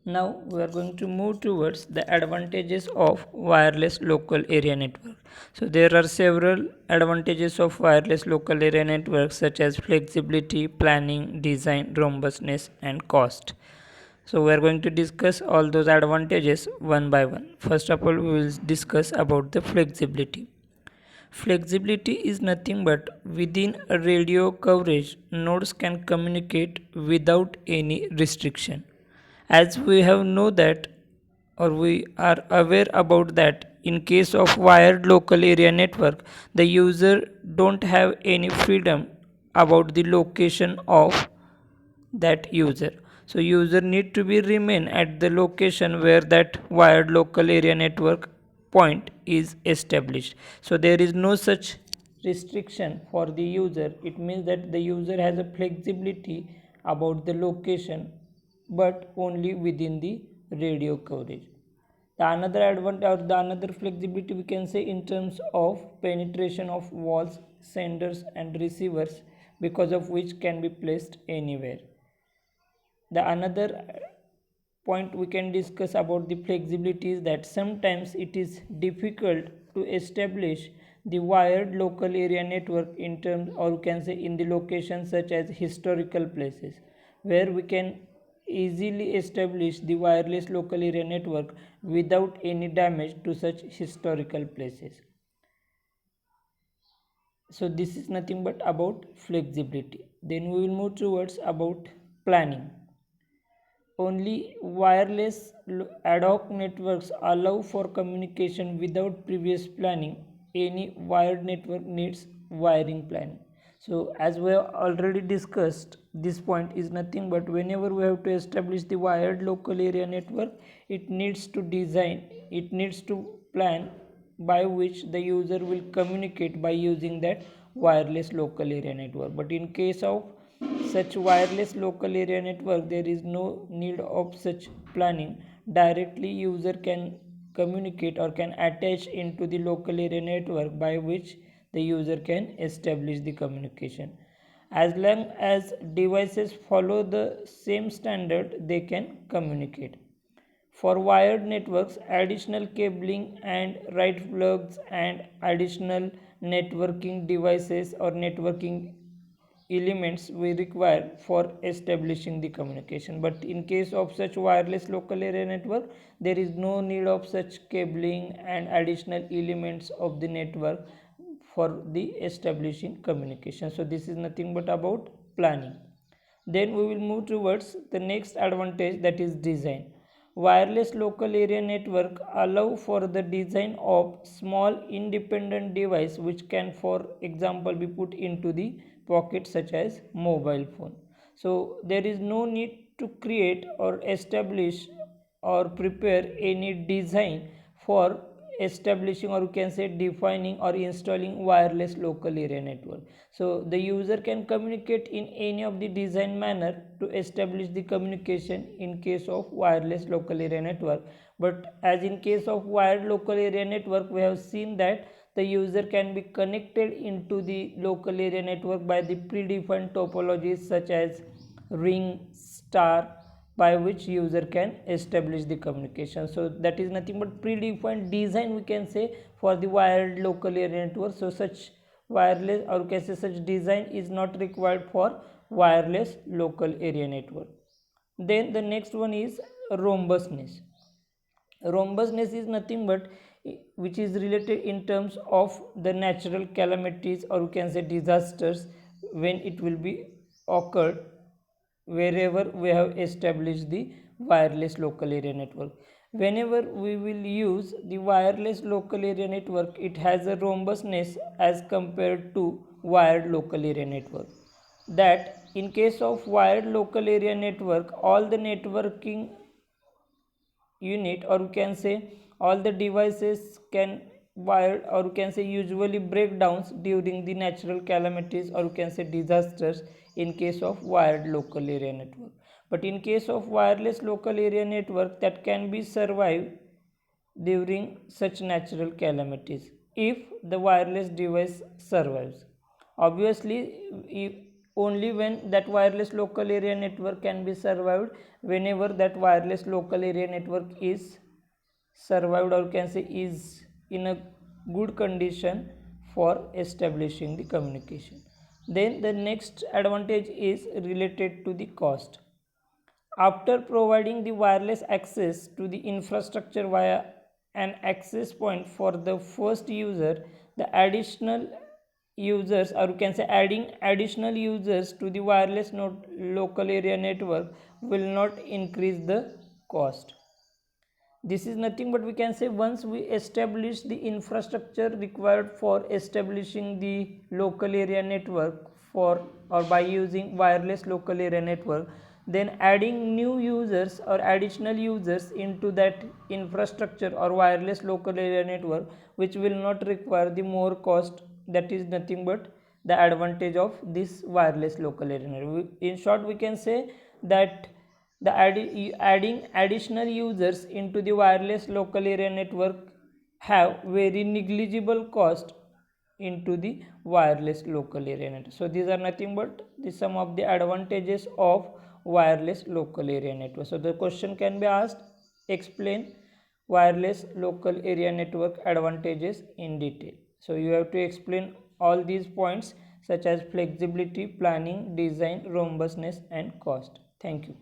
Now we are going to move towards the advantages of wireless local area network. So there are several advantages of wireless local area networks such as flexibility, planning, design, robustness and cost. So we are going to discuss all those advantages one by one. First of all, we will discuss about the flexibility. Flexibility is nothing but within a radio coverage, nodes can communicate without any restriction. As we have know that, or we are aware about that, in case of wired local area network, the user don't have any freedom about the location of that user. So user need to be remain at the location where that wired local area network point is established. So there is no such restriction for the user. It means that the user has a flexibility about the location, but only within the radio coverage. The another advantage or the another flexibility we can say in terms of penetration of walls, senders and receivers, because of which can be placed anywhere. The another point we can discuss about the flexibility is that sometimes it is difficult to establish the wired local area network in terms, or you can say in the locations such as historical places, where we can easily establish the wireless local area network without any damage to such historical places. So this is nothing but about flexibility. Then we will move towards about planning. Only wireless ad hoc networks allow for communication without previous planning. Any wired network needs wiring planning. So as we have already discussed, this point is nothing but whenever we have to establish the wired local area network, it needs to design, it needs to plan by which the user will communicate by using that wireless local area network. But in case of such wireless local area network, there is no need of such planning. Directly user can communicate or can attach into the local area network by which the user can establish the communication. As long as devices follow the same standard, they can communicate. For wired networks, additional cabling and right plugs and additional networking devices or networking elements we require for establishing the communication. But in case of such wireless local area network, there is no need of such cabling and additional elements of the network for the establishing communication. So this is nothing but about planning. Then we will move towards the next advantage, that is design. Wireless local area network allow for the design of small independent device which can for example be put into the pocket such as mobile phone. So there is no need to create or establish or prepare any design for establishing, or you can say defining or installing wireless local area network. So the user can communicate in any of the design manner to establish the communication in case of wireless local area network. But as in case of wired local area network, we have seen that the user can be connected into the local area network by the predefined topologies such as ring, star, by which user can establish the communication. So that is nothing but predefined design we can say for the wired local area network. So such wireless, or you can say such design is not required for wireless local area network. Then the next one is robustness. Robustness is nothing but which is related in terms of the natural calamities, or you can say disasters, when it will be occurred wherever we have established the wireless local area network. Whenever we will use the wireless local area network, it has a robustness as compared to wired local area network. That in case of wired local area network, all the networking unit, or you can say all the devices can wired, or you can say usually breakdowns during the natural calamities, or you can say disasters in case of wired local area network. But in case of wireless local area network, that can be survived during such natural calamities if the wireless device survives. Obviously, if only when that wireless local area network can be survived, whenever that wireless local area network is survived, or can say is in a good condition for establishing the communication. Then the next advantage is related to the cost. After providing the wireless access to the infrastructure via an access point for the first user, the additional users, or you can say adding additional users to the wireless local area network, will not increase the cost. This is nothing but we can say once we establish the infrastructure required for establishing the local area network for or by using wireless local area network, then adding new users or additional users into that infrastructure or wireless local area network, which will not require the more cost, that is nothing but the advantage of this wireless local area network. In short, we can say that the adding additional users into the wireless local area network have very negligible cost into the wireless local area network. So these are nothing but the some of the advantages of wireless local area network. So the question can be asked, explain wireless local area network advantages in detail. So you have to explain all these points such as flexibility, planning, design, robustness and cost. Thank you.